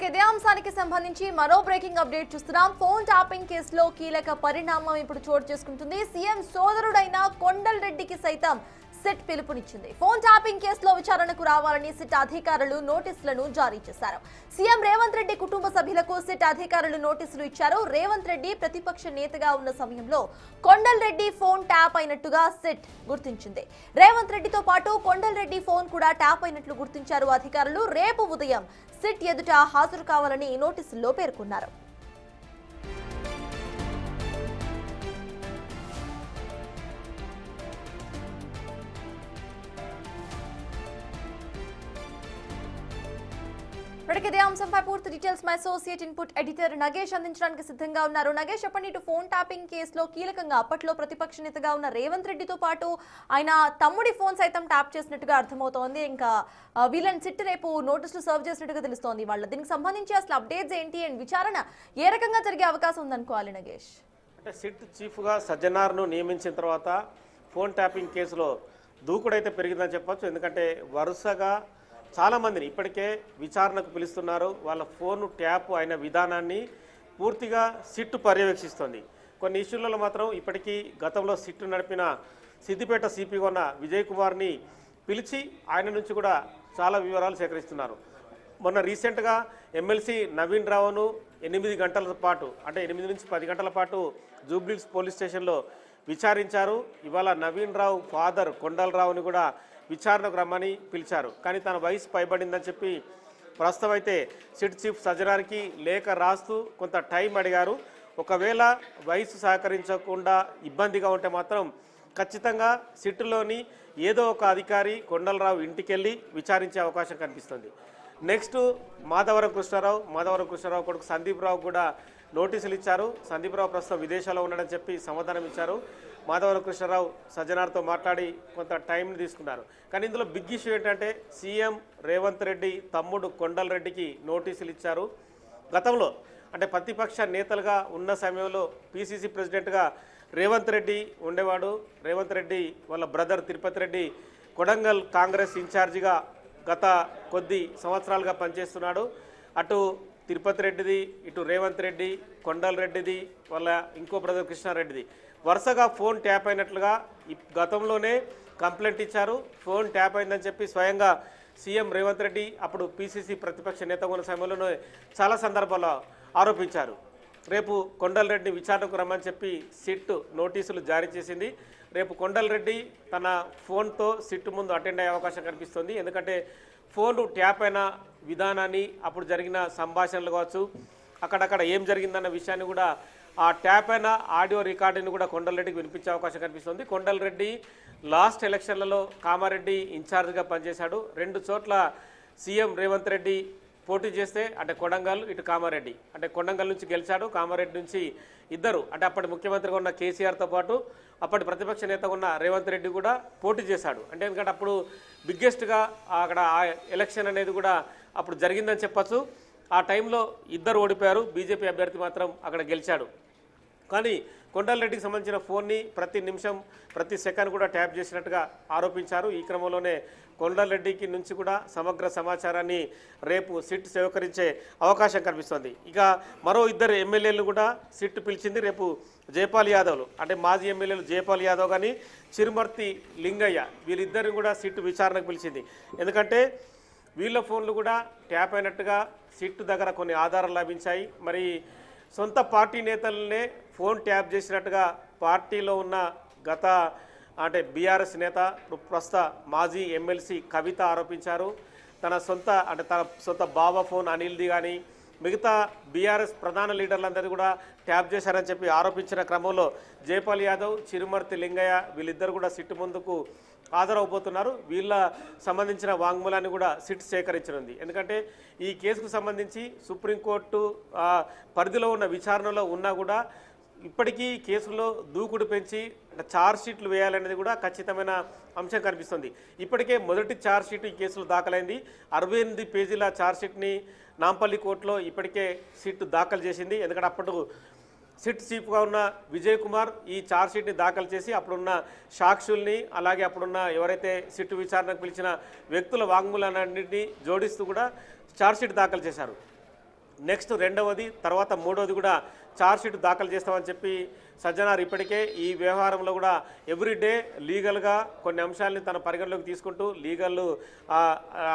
ఇదే అంశానికి సంబంధించి మరో బ్రేకింగ్ అప్డేట్ చూస్తున్నాం. ఫోన్ ట్యాపింగ్ కేసులో కీలక పరిణామం ఇప్పుడు చోటు చేసుకుంటుంది. సీఎం సోదరుడైన కొండల్ రెడ్డికి సైతం సిట్ పిలుపునిచ్చింది. ఫోన్ ట్యాపింగ్ కేసులో విచారణకు రావాలని సిట్ అధికారులు నోటీసులను జారీ చేశారు. సీఎం రేవంత్ రెడ్డి కుటుంబ సభ్యులకు సిట్ అధికారులు నోటీసులు ఇచ్చారు. రేవంత్ రెడ్డి ప్రతిపక్ష నేతగా ఉన్న సమయంలో కొండల్ రెడ్డి ఫోన్ ట్యాప్ అయినట్టుగా సిట్ గుర్తించింది. రేవంత్ రెడ్డితో పాటు కొండల్ రెడ్డి ఫోన్ కూడా ట్యాప్ అయినట్లు గుర్తించారు అధికారులు. రేపు ఉదయం సిట్ ఎదుట హాజరు కావాలని నోటీసుల్లో పేర్కొన్నారు. ఇదే అంశంపై పూర్తి details my associate input editor Nagesh అందించడానికి సిద్ధంగా ఉన్నారు. నగేష్, చెప్పండి, ఇటు ఫోన్ ట్యాపింగ్ కేసులో కీలకంగా అప్పట్లో ప్రతిపక్ష నేతగా ఉన్న రేవంత్ రెడ్డితో పాటు ఆయన తమ్ముడి ఫోన్ సైతం ట్యాప్ చేసినట్టుగా అర్థమవుతోంది. ఇంకా వీళ్ళని సిట్ రేపు నోటీసులు సర్వ్ చేసినట్టుగా తెలుస్తోంది. దీనికి సంబంధించి అసలు అప్డేట్స్ ఏంటి అండ్ విచారణ ఏ రకంగా జరిగే అవకాశం ఉందనుకోవాలి నగేష్? అంటే సిట్ చీఫ్గా సజ్జనార్ను నియమించిన తర్వాత ఫోన్ ట్యాపింగ్ కేసులో దూకుడైతే పెరిగిందని చెప్పొచ్చు. ఎందుకంటే వరుసగా చాలామందిని ఇప్పటికే విచారణకు పిలుస్తున్నారు. వాళ్ళ ఫోన్ ట్యాప్ అయిన విధానాన్ని పూర్తిగా సిట్టు పర్యవేక్షిస్తుంది. కొన్ని ఇష్యూలలో మాత్రం ఇప్పటికీ గతంలో సిట్టు నడిపిన సిద్దిపేట సిపిగా ఉన్న విజయ్ కుమార్ని పిలిచి ఆయన నుంచి కూడా చాలా వివరాలు సేకరిస్తున్నారు. మొన్న రీసెంట్గా ఎమ్మెల్సీ నవీన్ రావును 8 గంటల పాటు, అంటే 8 నుంచి 10 గంటల పాటు జూబ్లీహిల్స్ పోలీస్ స్టేషన్లో విచారించారు. ఇవాళ నవీన్ రావు ఫాదర్ కొండల్ రావుని కూడా విచారణకు రమ్మని పిలిచారు. కానీ తన వయసు పైబడిందని చెప్పి ప్రస్తుతం అయితే సిట్ చీఫ్ సజ్జనార్కి లేఖ రాస్తూ కొంత టైం అడిగారు. ఒకవేళ వయసు సహకరించకుండా ఇబ్బందిగా ఉంటే మాత్రం ఖచ్చితంగా సిట్టులోని ఏదో ఒక అధికారి కొండలరావు ఇంటికెళ్ళి విచారించే అవకాశం కనిపిస్తుంది. నెక్స్ట్ మాధవరం కృష్ణారావు కొడుకు సందీప్ రావు కూడా నోటీసులు ఇచ్చారు. సందీప్ రావు ప్రస్తుతం విదేశాల్లో ఉన్నాడని చెప్పి సమాధానం ఇచ్చారు. మాధవరం కృష్ణారావు సజ్జనార్తో మాట్లాడి కొంత టైంని తీసుకున్నారు. కానీ ఇందులో బిగ్ ఇష్యూ ఏంటంటే సీఎం రేవంత్ రెడ్డి తమ్ముడు కొండల్ రెడ్డికి నోటీసులు ఇచ్చారు. గతంలో అంటే ప్రతిపక్ష నేతలుగా ఉన్న సమయంలో పిసిసి ప్రెసిడెంట్గా రేవంత్ రెడ్డి ఉండేవాడు. రేవంత్ రెడ్డి వాళ్ళ బ్రదర్ తిరుపతి రెడ్డి కొడంగల్ కాంగ్రెస్ ఇన్ఛార్జిగా గత కొద్ది సంవత్సరాలుగా పనిచేస్తున్నాడు. అటు తిరుపతి రెడ్డిది, ఇటు రేవంత్ రెడ్డి, కొండల్ రెడ్డిది, వాళ్ళ ఇంకో బ్రదర్ కృష్ణారెడ్డిది వరుసగా ఫోన్ ట్యాప్ అయినట్లుగా గతంలోనే కంప్లైంట్ ఇచ్చారు. ఫోన్ ట్యాప్ అయిందని చెప్పి స్వయంగా సీఎం రేవంత్ రెడ్డి అప్పుడు పిసిసి ప్రతిపక్ష నేత ఉన్న సమయంలోనే చాలా సందర్భాల్లో ఆరోపించారు. రేపు కొండల్ రెడ్డిని విచారణకు రమ్మని చెప్పి సిట్ నోటీసులు జారీ చేసింది. రేపు కొండల్ రెడ్డి తన ఫోన్తో సిట్ ముందు అటెండ్ అయ్యే అవకాశం కనిపిస్తుంది. ఎందుకంటే ఫోన్ ట్యాప్ అయిన విధానాన్ని, అప్పుడు జరిగిన సంభాషణలు కావచ్చు, అక్కడక్కడ ఏం జరిగిందన్న విషయాన్ని కూడా ఆ ట్యాప్ అయిన ఆడియో రికార్డుని కూడా కొండల్ రెడ్డికి వినిపించే అవకాశం కనిపిస్తుంది. కొండల్ రెడ్డి లాస్ట్ ఎలక్షన్లలో కామారెడ్డి ఇన్ఛార్జ్గా పనిచేశాడు. 2 చోట్ల సీఎం రేవంత్ రెడ్డి పోటీ చేస్తే అంటే కొడంగల్, ఇటు కామారెడ్డి, అంటే కొడంగల్ నుంచి గెలిచాడు, కామారెడ్డి నుంచి ఇద్దరు, అంటే అప్పటి ముఖ్యమంత్రిగా ఉన్న కేసీఆర్తో పాటు అప్పటి ప్రతిపక్ష నేతగా ఉన్న రేవంత్ రెడ్డి కూడా పోటీ చేశాడు. అంటే ఎందుకంటే అప్పుడు బిగ్గెస్ట్గా అక్కడ ఆ ఎలక్షన్ అనేది కూడా అప్పుడు జరిగిందని చెప్పచ్చు. ఆ టైంలో ఇద్దరు ఓడిపోయారు, బీజేపీ అభ్యర్థి మాత్రం అక్కడ గెలిచాడు. కానీ కొండల్ రెడ్డికి సంబంధించిన ఫోన్ని ప్రతి నిమిషం ప్రతి సెకండ్ కూడా ట్యాప్ చేసినట్టుగా ఆరోపించారు. ఈ క్రమంలోనే కొండల్ రెడ్డికి నుంచి కూడా సమగ్ర సమాచారాన్ని రేపు సిట్ సేకరించే అవకాశం కనిపిస్తుంది. ఇక మరో 2 ఎమ్మెల్యేలు కూడా సిట్ పిలిచింది. రేపు జయపాల్ యాదవ్లు, అంటే మాజీ ఎమ్మెల్యేలు జయపాల్ యాదవ్ కానీ చిరుమర్తి లింగయ్య, వీళ్ళిద్దరిని కూడా సిట్ విచారణకు పిలిచింది. ఎందుకంటే వీళ్ళ ఫోన్లు కూడా ట్యాప్ అయినట్టుగా సిట్ దగ్గర కొన్ని ఆధారాలు లభించాయి. మరి సొంత పార్టీ నేతలనే ఫోన్ ట్యాప్ చేసినట్టుగా పార్టీలో ఉన్న గత అంటే బీఆర్ఎస్ నేత ప్రస్తుత మాజీ ఎమ్మెల్సీ కవిత ఆరోపించారు. తన సొంత బాబా ఫోన్ అనిల్ది కానీ మిగతా బీఆర్ఎస్ ప్రధాన లీడర్లందరూ కూడా ట్యాప్ చేశారని చెప్పి ఆరోపించిన క్రమంలో జయపాల్ యాదవ్, చిరుమర్తి లింగయ్య వీళ్ళిద్దరు కూడా సిట్ ముందుకు హాజరవబోతున్నారు. వీళ్ళ సంబంధించిన వాంగ్మూలాన్ని కూడా సిట్ సేకరించనుంది. ఎందుకంటే ఈ కేసుకు సంబంధించి సుప్రీంకోర్టు పరిధిలో ఉన్న విచారణలో ఉన్నా కూడా ఇప్పటికీ కేసులో దూకుడు పెంచి ఛార్జ్ షీట్లు వేయాలనేది కూడా ఖచ్చితమైన అంశం కనిపిస్తుంది. ఇప్పటికే మొదటి ఛార్జ్ షీట్ ఈ కేసులో దాఖలైంది. 68 పేజీల ఛార్జ్ షీట్ని నాంపల్లి కోర్టులో ఇప్పటికే సిట్ దాఖలు చేసింది. ఎందుకంటే అప్పుడు సిట్ చీఫ్గా ఉన్న విజయ్ కుమార్ ఈ ఛార్జ్షీట్ని దాఖలు చేసి అప్పుడున్న సాక్షుల్ని అలాగే అప్పుడున్న ఎవరైతే సిట్ విచారణకు పిలిచిన వ్యక్తుల వాంగ్మూలాన్నింటినీ జోడిస్తూ కూడా ఛార్జ్షీట్ దాఖలు చేశారు. నెక్స్ట్ రెండవది తర్వాత మూడవది కూడా ఛార్జ్షీట్ దాఖలు చేస్తామని చెప్పి సజ్జనార్ ఇప్పటికే ఈ వ్యవహారంలో కూడా ఎవ్రీడే లీగల్గా కొన్ని అంశాలని తన పరిగణలోకి తీసుకుంటూ లీగల్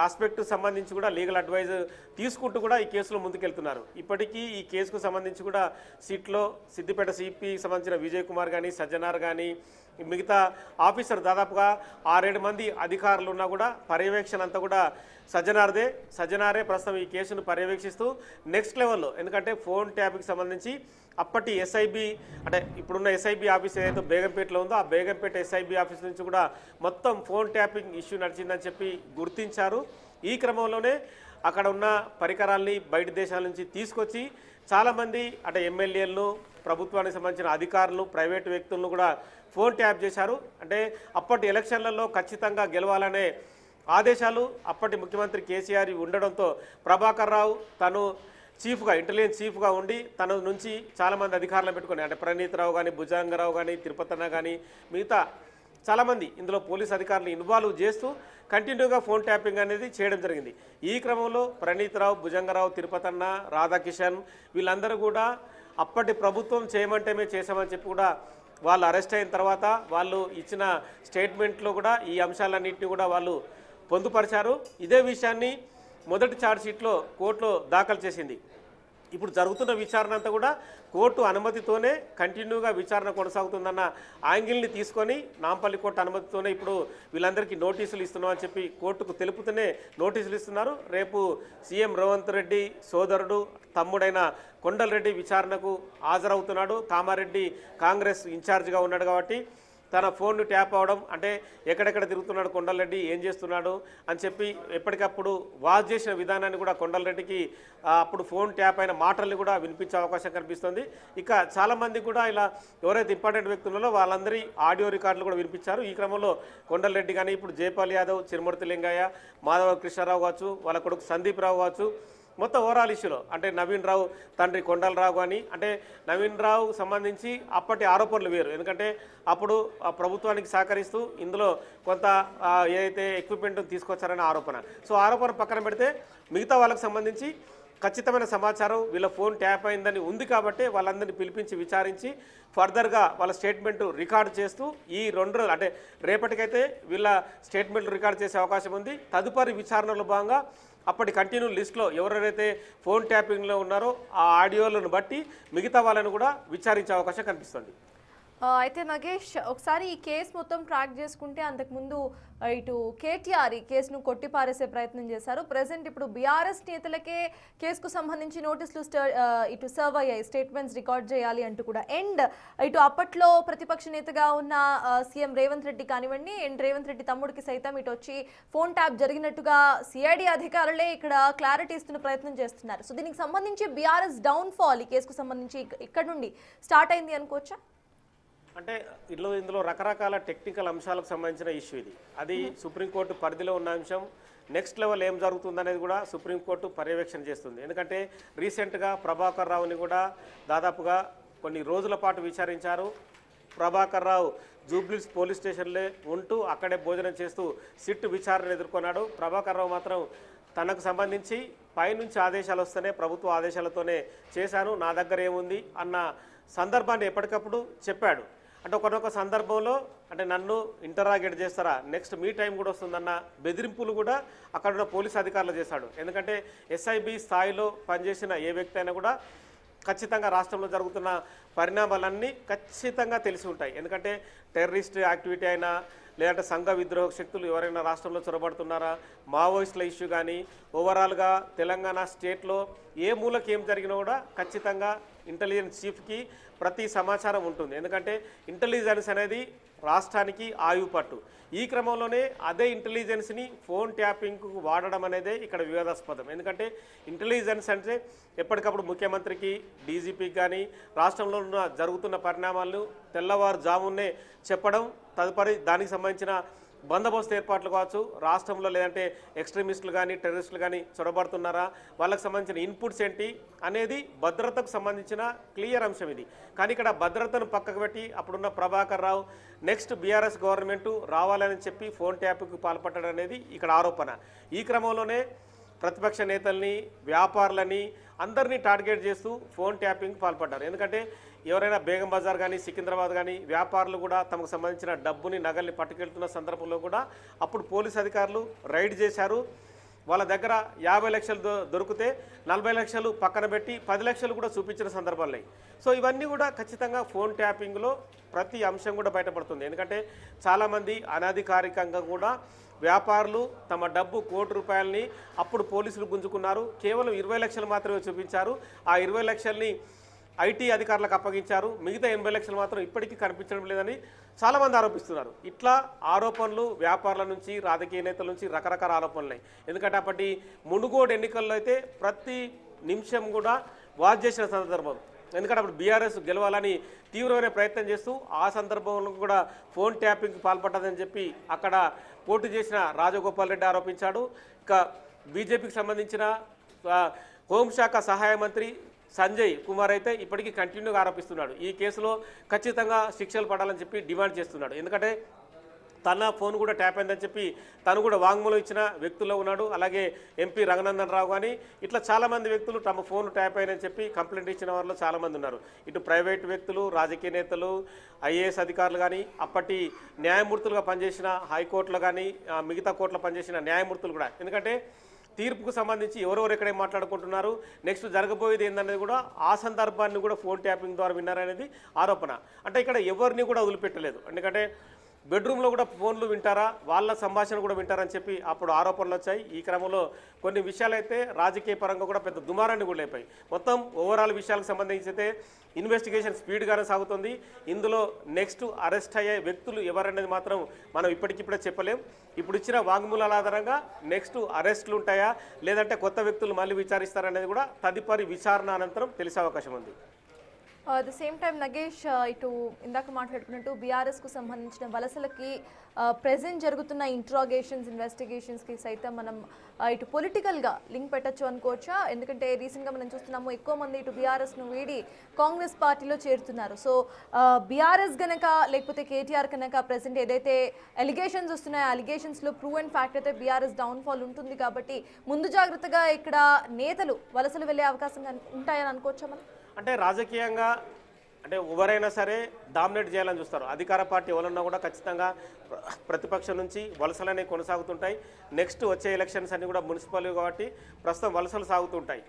ఆస్పెక్ట్ సంబంధించి కూడా లీగల్ అడ్వైజ్ తీసుకుంటూ కూడా ఈ కేసులో ముందుకెళ్తున్నారు. ఇప్పటికీ ఈ కేసుకు సంబంధించి కూడా సిట్లో సిద్దిపేట సిపికి సంబంధించిన విజయ్ కుమార్ కానీ సజ్జనార్ కానీ మిగతా ఆఫీసర్ దాదాపుగా 6-7 మంది అధికారులు ఉన్నా కూడా పర్యవేక్షణ అంతా కూడా సజ్జనారే ప్రస్తుతం ఈ కేసును పర్యవేక్షిస్తూ నెక్స్ట్ లెవెల్లో, ఎందుకంటే ఫోన్ ట్యాప్కి సంబంధించి అప్పటి ఎస్ఐబి అంటే ఇప్పుడున్న ఎస్ఐబి ఆఫీస్ ఏదైతే బేగంపేటలో ఉందో ఆ బేగంపేట ఎస్ఐబి ఆఫీస్ నుంచి కూడా మొత్తం ఫోన్ ట్యాపింగ్ ఇష్యూ నడిచిందని చెప్పి గుర్తించారు. ఈ క్రమంలోనే అక్కడ ఉన్న పరికరాల్ని బయట దేశాల నుంచి తీసుకొచ్చి చాలామంది అంటే ఎమ్మెల్యేలను, ప్రభుత్వానికి సంబంధించిన అధికారులు, ప్రైవేటు వ్యక్తులను కూడా ఫోన్ ట్యాప్ చేశారు. అంటే అప్పటి ఎలక్షన్లలో ఖచ్చితంగా గెలవాలనే ఆదేశాలు అప్పటి ముఖ్యమంత్రి కేసీఆర్ ఉండడంతో ప్రభాకర్ రావు తను చీఫ్గా ఇంటెలిజెన్స్ చీఫ్గా ఉండి తన నుంచి చాలామంది అధికారులను పెట్టుకుని అంటే ప్రణీత్ రావు కానీ, భుజంగరావు కానీ, తిరుపతన్న కానీ మిగతా చాలామంది ఇందులో పోలీస్ అధికారులు ఇన్వాల్వ్ చేస్తూ కంటిన్యూగా ఫోన్ ట్యాపింగ్ అనేది చేయడం జరిగింది. ఈ క్రమంలో ప్రణీత్ రావు, భుజంగరావు, తిరుపతన్న, రాధాకిషన్ వీళ్ళందరూ కూడా అప్పటి ప్రభుత్వం చేయమంటే మేము చేసామని చెప్పి కూడా వాళ్ళు అరెస్ట్ అయిన తర్వాత వాళ్ళు ఇచ్చిన స్టేట్మెంట్లో కూడా ఈ అంశాలన్నింటినీ కూడా వాళ్ళు పొందుపరిచారు. ఇదే విషయాన్ని మొదటి ఛార్జ్షీట్లో కోర్టులో దాఖలు చేసింది. ఇప్పుడు జరుగుతున్న విచారణ అంతా కూడా కోర్టు అనుమతితోనే కంటిన్యూగా విచారణ కొనసాగుతుందన్న యాంగిల్ని తీసుకొని నాంపల్లి కోర్టు అనుమతితోనే ఇప్పుడు వీళ్ళందరికీ నోటీసులు ఇస్తున్నామని చెప్పి కోర్టుకు తెలుపుతూనే నోటీసులు ఇస్తున్నారు. రేపు సీఎం రేవంత్ రెడ్డి సోదరుడు తమ్ముడైన కొండలరెడ్డి విచారణకు హాజరవుతున్నాడు. కామారెడ్డి కాంగ్రెస్ ఇన్ఛార్జిగా ఉన్నాడు కాబట్టి తన ఫోన్ను ట్యాప్ అవడం అంటే ఎక్కడెక్కడ తిరుగుతున్నాడు కొండలరెడ్డి, ఏం చేస్తున్నాడు అని చెప్పి ఎప్పటికప్పుడు వాచ్ చేసిన విధానాన్ని కూడా కొండలరెడ్డికి అప్పుడు ఫోన్ ట్యాప్ అయిన మాటల్ని కూడా వినిపించే అవకాశం కనిపిస్తుంది. ఇక చాలామంది కూడా ఇలా ఎవరైతే ఇంపార్టెంట్ వ్యక్తులలో వాళ్ళందరి ఆడియో రికార్డులు కూడా వినిపించారు. ఈ క్రమంలో కొండలరెడ్డి కానీ, ఇప్పుడు జయపాల్ యాదవ్, చిరుమూర్తి లింగయ్య, మాధవ కృష్ణారావు కావచ్చు, వాళ్ళ కొడుకు సందీప్ రావు కావచ్చు, మొత్తం ఓవరాల్ ఇష్యూలో అంటే నవీన్ రావు తండ్రి కొండలరావు కానీ అంటే నవీన్ రావు సంబంధించి అప్పటి ఆరోపణలు వేరు. ఎందుకంటే అప్పుడు ప్రభుత్వానికి సహకరిస్తూ ఇందులో కొంత ఏదైతే ఎక్విప్మెంట్ తీసుకొచ్చారనే ఆరోపణ. సో ఆరోపణ పక్కన పెడితే మిగతా వాళ్ళకి సంబంధించి ఖచ్చితమైన సమాచారం వీళ్ళ ఫోన్ ట్యాప్ అయిందని ఉంది కాబట్టి వాళ్ళందరినీ పిలిపించి విచారించి ఫర్దర్గా వాళ్ళ స్టేట్మెంట్ రికార్డు చేస్తూ ఈ 2 రోజులు అంటే రేపటికైతే వీళ్ళ స్టేట్మెంట్ రికార్డు చేసే అవకాశం ఉంది. తదుపరి విచారణలో భాగంగా అప్పటి కంటిన్యూ లిస్ట్లో ఎవరెవరైతే ఫోన్ ట్యాపింగ్లో ఉన్నారో ఆ ఆడియోలను బట్టి మిగతా వాళ్ళని కూడా విచారించే అవకాశం కనిపిస్తుంది. అయితే నగేష్, ఒకసారి ఈ కేసు మొత్తం ట్రాక్ చేసుకుంటే అంతకుముందు ఇటు కేటీఆర్ ఈ కేసును కొట్టిపారేసే ప్రయత్నం చేశారు. ప్రెసెంట్ ఇప్పుడు బీఆర్ఎస్ నేతలకే కేసుకు సంబంధించి నోటీసులు ఇటు సర్వ్ అయ్యాయి, స్టేట్మెంట్స్ రికార్డ్ చేయాలి అంటూ కూడా. అండ్ ఇటు అప్పట్లో ప్రతిపక్ష నేతగా ఉన్న సీఎం రేవంత్ రెడ్డి కానివ్వండి, అండ్ రేవంత్ రెడ్డి తమ్ముడికి సైతం ఇటు వచ్చి ఫోన్ ట్యాప్ జరిగినట్టుగా సిఐడి అధికారులే ఇక్కడ క్లారిటీ ఇస్తున్న ప్రయత్నం చేస్తున్నారు. సో దీనికి సంబంధించి బీఆర్ఎస్ డౌన్ ఫాల్ ఈ కేసుకు సంబంధించి ఇక్కడ నుండి స్టార్ట్ అయింది అనుకోవచ్చా? అంటే ఇందులో రకరకాల టెక్నికల్ అంశాలకు సంబంధించిన ఇష్యూ ఇది. అది సుప్రీంకోర్టు పరిధిలో ఉన్న అంశం. నెక్స్ట్ లెవెల్ ఏం జరుగుతుందనేది కూడా సుప్రీంకోర్టు పర్యవేక్షణ చేస్తుంది. ఎందుకంటే రీసెంట్గా ప్రభాకర్ రావుని కూడా దాదాపుగా కొన్ని రోజుల పాటు విచారించారు. ప్రభాకర్ రావు జూబ్లీస్ పోలీస్ స్టేషన్లో ఉంటూ అక్కడే భోజనం చేస్తూ సిట్ విచారణ ఎదుర్కొన్నాడు. ప్రభాకర్ రావు మాత్రం తనకు సంబంధించి పైనుంచి ఆదేశాలు వస్తేనే ప్రభుత్వ ఆదేశాలతోనే చేశాను, నా దగ్గర ఏముంది అన్న సందర్భాన్ని ఎప్పటికప్పుడు చెప్పాడు. అంటే ఒకనొక సందర్భంలో అంటే నన్ను ఇంటరాగేట్ చేస్తారా, నెక్స్ట్ మీ టైం కూడా వస్తుందన్న బెదిరింపులు కూడా అక్కడ ఉన్న పోలీస్ అధికారులు చేశాడు. ఎందుకంటే ఎస్ఐబి స్థాయిలో పనిచేసిన ఏ వ్యక్తి అయినా కూడా ఖచ్చితంగా రాష్ట్రంలో జరుగుతున్న పరిణామాలన్నీ ఖచ్చితంగా తెలిసి ఉంటాయి. ఎందుకంటే టెర్రరిస్ట్ యాక్టివిటీ అయినా లేదంటే సంఘ విద్రోహ శక్తులు ఎవరైనా రాష్ట్రంలో చొరబడుతున్నారా, మావోయిస్టుల ఇష్యూ కానీ ఓవరాల్గా తెలంగాణ స్టేట్లో ఏ మూలకి ఏం జరిగినా కూడా ఖచ్చితంగా ఇంటెలిజెన్స్ చీఫ్కి ప్రతి సమాచారం ఉంటుంది. ఎందుకంటే ఇంటెలిజెన్స్ అనేది రాష్ట్రానికి ఆయుపట్టు. ఈ క్రమంలోనే అదే ఇంటెలిజెన్స్ని ఫోన్ ట్యాపింగ్కు వాడడం అనేదే ఇక్కడ వివాదాస్పదం. ఎందుకంటే ఇంటెలిజెన్స్ అంటే ఎప్పటికప్పుడు ముఖ్యమంత్రికి, డీజీపీకి కానీ రాష్ట్రంలో ఉన్న జరుగుతున్న పరిణామాలను తెల్లవారుజామునే చెప్పడం, తదుపరి దానికి సంబంధించిన బందోబస్తు ఏర్పాట్లు కావచ్చు, రాష్ట్రంలో లేదంటే ఎక్స్ట్రీమిస్టులు కానీ టెర్రరిస్టులు కానీ చొరబడుతున్నారా, వాళ్ళకి సంబంధించిన ఇన్పుట్స్ ఏంటి అనేది భద్రతకు సంబంధించిన క్లియర్ అంశం ఇది. కానీ ఇక్కడ భద్రతను పక్కకు పెట్టి అప్పుడున్న Prabhakar Rao next BRS government రావాలని చెప్పి ఫోన్ ట్యాప్కి పాల్పడడం అనేది ఇక్కడ ఆరోపణ. ఈ క్రమంలోనే ప్రతిపక్ష నేతల్ని, వ్యాపారులని అందరినీ టార్గెట్ చేస్తూ ఫోన్ ట్యాపింగ్ పాల్పడ్డారు. ఎందుకంటే ఎవరైనా బేగం బజార్ కానీ సికింద్రాబాద్ కానీ వ్యాపారులు కూడా తమకు సంబంధించిన డబ్బుని నగల్ని పట్టుకెళ్తున్న సందర్భంలో కూడా అప్పుడు పోలీస్ అధికారులు రైడ్ చేశారు. వాళ్ళ దగ్గర 50 లక్షలు దొరికితే 40 లక్షలు పక్కన పెట్టి 10 లక్షలు కూడా చూపించిన సందర్భాలు. సో ఇవన్నీ కూడా ఖచ్చితంగా ఫోన్ ట్యాపింగ్లో ప్రతి అంశం కూడా బయటపడుతుంది. ఎందుకంటే చాలామంది అనధికారికంగా కూడా వ్యాపారులు తమ డబ్బు ₹1,00,00,000 అప్పుడు పోలీసులు గుంజుకున్నారు. కేవలం 20 లక్షలు మాత్రమే చూపించారు. ఆ 20 లక్షల్ని ఐటీ అధికారులకు అప్పగించారు. మిగతా 80 లక్షలు మాత్రం ఇప్పటికీ కనిపించడం లేదని చాలామంది ఆరోపిస్తున్నారు. ఇట్లా ఆరోపణలు వ్యాపారుల నుంచి రాజకీయ నేతల నుంచి రకరకాల ఆరోపణలు. ఎందుకంటే అప్పటి మునుగోడు ఎన్నికల్లో అయితే ప్రతి నిమిషం కూడా వాచ్ చేసిన సందర్భం. ఎందుకంటే అప్పుడు బీఆర్ఎస్ గెలవాలని తీవ్రమైన ప్రయత్నం చేస్తూ ఆ సందర్భంలో కూడా ఫోన్ ట్యాపింగ్కి పాల్పడ్డదని చెప్పి అక్కడ పోటీ చేసిన రాజగోపాల్ రెడ్డి ఆరోపించాడు. ఇక బీజేపీకి సంబంధించిన హోంశాఖ సహాయ మంత్రి సంజయ్ కుమార్ అయితే ఇప్పటికీ కంటిన్యూగా ఆరోపిస్తున్నాడు. ఈ కేసులో ఖచ్చితంగా శిక్షలు పడాలని చెప్పి డిమాండ్ చేస్తున్నాడు. ఎందుకంటే తన ఫోన్ కూడా ట్యాప్ అయిందని చెప్పి తను కూడా వాంగ్మూలం ఇచ్చిన వ్యక్తుల్లో ఉన్నాడు. అలాగే ఎంపీ రఘునందన్ రావు కానీ ఇట్లా చాలామంది వ్యక్తులు తమ ఫోన్ ట్యాప్ అయిందని చెప్పి కంప్లైంట్ ఇచ్చిన వారిలో చాలామంది ఉన్నారు. ఇటు ప్రైవేట్ వ్యక్తులు, రాజకీయ నేతలు, ఐఏఎస్ అధికారులు కానీ అప్పటి న్యాయమూర్తులుగా పనిచేసిన హైకోర్టులో కానీ మిగతా కోర్టులో పనిచేసిన న్యాయమూర్తులు కూడా. ఎందుకంటే తీర్పుకు సంబంధించి ఎవరెవరు ఎక్కడే మాట్లాడుకుంటున్నారు, నెక్స్ట్ జరగబోయేది ఏందనేది కూడా ఆ సందర్భాన్ని కూడా ఫోన్ ట్యాపింగ్ ద్వారా విన్నారనేది ఆరోపణ. అంటే ఇక్కడ ఎవరిని కూడా వదిలిపెట్టలేదు. ఎందుకంటే బెడ్రూమ్లో కూడా ఫోన్లు వింటారా, వాళ్ళ సంభాషణ కూడా వింటారని చెప్పి అప్పుడు ఆరోపణలు వచ్చాయి. ఈ క్రమంలో కొన్ని విషయాలైతే రాజకీయ పరంగా కూడా పెద్ద దుమారాన్ని కూడా లేపాయి. మొత్తం ఓవరాల్ విషయాలకు సంబంధించి అయితే ఇన్వెస్టిగేషన్ స్పీడ్గానే సాగుతుంది. ఇందులో నెక్స్ట్ అరెస్ట్ అయ్యే వ్యక్తులు ఎవరనేది మాత్రం మనం ఇప్పటికిప్పుడే చెప్పలేం. ఇప్పుడు ఇచ్చిన వాంగ్మూలాల ఆధారంగా నెక్స్ట్ అరెస్టులు ఉంటాయా లేదంటే కొత్త వ్యక్తులు మళ్ళీ విచారిస్తారనేది కూడా తదుపరి విచారణ అనంతరం తెలిసే అవకాశం ఉంది. ద సేమ్ టైం నగేష్, ఇటు ఇందాక మాట్లాడుకున్నట్టు బీఆర్ఎస్కు సంబంధించిన వలసలకి ప్రెజెంట్ జరుగుతున్న ఇంట్రాగేషన్స్, ఇన్వెస్టిగేషన్స్కి సైతం మనం ఇటు పొలిటికల్గా లింక్ పెట్టచ్చు అనుకోవచ్చా? ఎందుకంటే రీసెంట్గా మనం చూస్తున్నాము ఎక్కువ మంది ఇటు బీఆర్ఎస్ను వీడి కాంగ్రెస్ పార్టీలో చేరుతున్నారు. సో బీఆర్ఎస్ గనక లేకపోతే కేటీఆర్ కనుక ప్రెజెంట్ ఏదైతే అలిగేషన్స్ వస్తున్నాయో అలిగేషన్స్లో ప్రూవ్ అండ్ ఫ్యాక్ట్ అయితే బీఆర్ఎస్ డౌన్ఫాల్ ఉంటుంది కాబట్టి ముందు జాగ్రత్తగా ఇక్కడ నేతలు వలసలు వెళ్ళే అవకాశం ఉంటాయని అనుకోవచ్చా మనం? అంటే రాజకీయంగా అంటే ఎవరైనా సరే డామినేట్ చేయాలని చూస్తారు. అధికార పార్టీ ఎవరన్నా కూడా ఖచ్చితంగా ప్రతిపక్షం నుంచి వలసలనే కొనసాగుతుంటాయి. నెక్స్ట్ వచ్చే ఎలక్షన్స్ అన్నీ కూడా మున్సిపల్ కాబట్టి ప్రస్తుతం వలసలు సాగుతుంటాయి.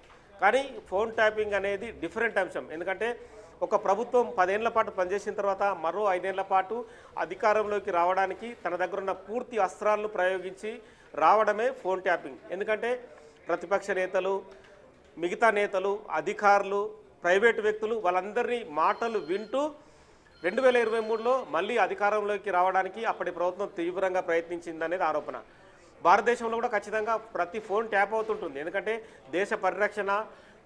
కానీ ఫోన్ ట్యాపింగ్ అనేది డిఫరెంట్ అంశం. ఎందుకంటే ఒక ప్రభుత్వం 10 ఏళ్ల పాటు పనిచేసిన తర్వాత మరో 5 ఏళ్ల పాటు అధికారంలోకి రావడానికి తన దగ్గర ఉన్న పూర్తి అస్త్రాలను ప్రయోగించి రావడమే ఫోన్ ట్యాపింగ్. ఎందుకంటే ప్రతిపక్ష నేతలు, మిగతా నేతలు, అధికారులు, ప్రైవేటు వ్యక్తులు వాళ్ళందరినీ మాటలు వింటూ 2023లో మళ్ళీ అధికారంలోకి రావడానికి అప్పటి ప్రభుత్వం తీవ్రంగా ప్రయత్నించిందనేది ఆరోపణ. భారతదేశంలో కూడా ఖచ్చితంగా ప్రతి ఫోన్ ట్యాప్ అవుతుంటుంది. ఎందుకంటే దేశ పరిరక్షణ,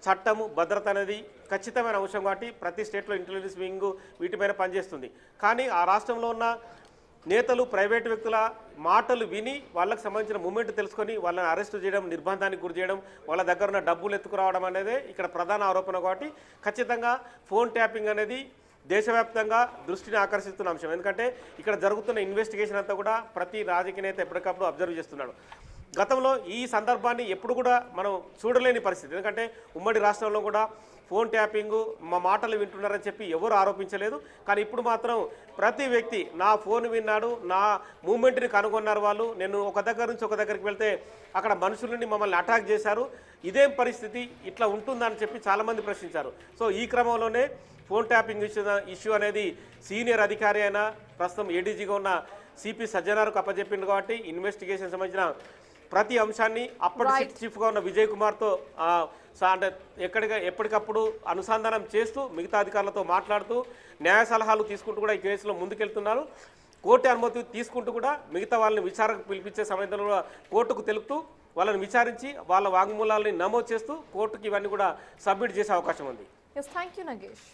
చట్టము, భద్రత అనేది ఖచ్చితమైన అంశం కాబట్టి ప్రతి స్టేట్లో ఇంటెలిజెన్స్ వింగ్ వీటిపైన పనిచేస్తుంది. కానీ ఆ రాష్ట్రంలో ఉన్న నేతలు, ప్రైవేటు వ్యక్తుల మాటలు విని వాళ్ళకి సంబంధించిన మూమెంట్ తెలుసుకొని వాళ్ళని అరెస్ట్ చేయడం, నిర్బంధానికి గురి చేయడం, వాళ్ళ దగ్గర ఉన్న డబ్బులు ఎత్తుకురావడం అనేది ఇక్కడ ప్రధాన ఆరోపణ. కాబట్టి ఖచ్చితంగా ఫోన్ ట్యాపింగ్ అనేది దేశవ్యాప్తంగా దృష్టిని ఆకర్షిస్తున్న అంశం. ఎందుకంటే ఇక్కడ జరుగుతున్న ఇన్వెస్టిగేషన్ అంతా కూడా ప్రతి రాజకీయ నేత ఎప్పటికప్పుడు అబ్జర్వ్ చేస్తున్నాడు. గతంలో ఈ సందర్భాన్ని ఎప్పుడు కూడా మనం చూడలేని పరిస్థితి. ఎందుకంటే ఉమ్మడి రాష్ట్రంలో కూడా ఫోన్ ట్యాపింగు మా మాటలు వింటున్నారని చెప్పి ఎవరు ఆరోపించలేదు. కానీ ఇప్పుడు మాత్రం ప్రతి వ్యక్తి నా ఫోన్ విన్నాడు, నా మూమెంట్ని కనుగొన్నారు వాళ్ళు, నేను ఒక దగ్గర నుంచి ఒక దగ్గరికి వెళ్తే అక్కడ మనుషులని మమ్మల్ని అటాక్ చేశారు, ఇదేం పరిస్థితి, ఇట్లా ఉంటుందని చెప్పి చాలామంది ప్రశ్నించారు. సో ఈ క్రమంలోనే ఫోన్ ట్యాపింగ్ ఇష్యూ అనేది సీనియర్ అధికారి అయినా ప్రస్తుతం ఏడీజీగా ఉన్న సిపి సజ్జనార్కు అప్పచెప్పింది. కాబట్టి ఇన్వెస్టిగేషన్ సంబంధించిన ప్రతి అంశాన్ని అప్పటి చీఫ్గా ఉన్న విజయ్ కుమార్తో అంటే ఎప్పటికప్పుడు అనుసంధానం చేస్తూ మిగతా అధికారులతో మాట్లాడుతూ న్యాయ సలహాలు తీసుకుంటూ కూడా ఈ కేసులో ముందుకెళ్తున్నారు. కోర్టు అనుమతి తీసుకుంటూ కూడా మిగతా వాళ్ళని విచారణకు పిలిపించే సమయంలో కోర్టుకు తెలుపుతూ వాళ్ళని విచారించి వాళ్ళ వాంగ్మూలాలని నమోదు చేస్తూ కోర్టుకి ఇవన్నీ కూడా సబ్మిట్ చేసే అవకాశం ఉంది. Thank you Nagesh.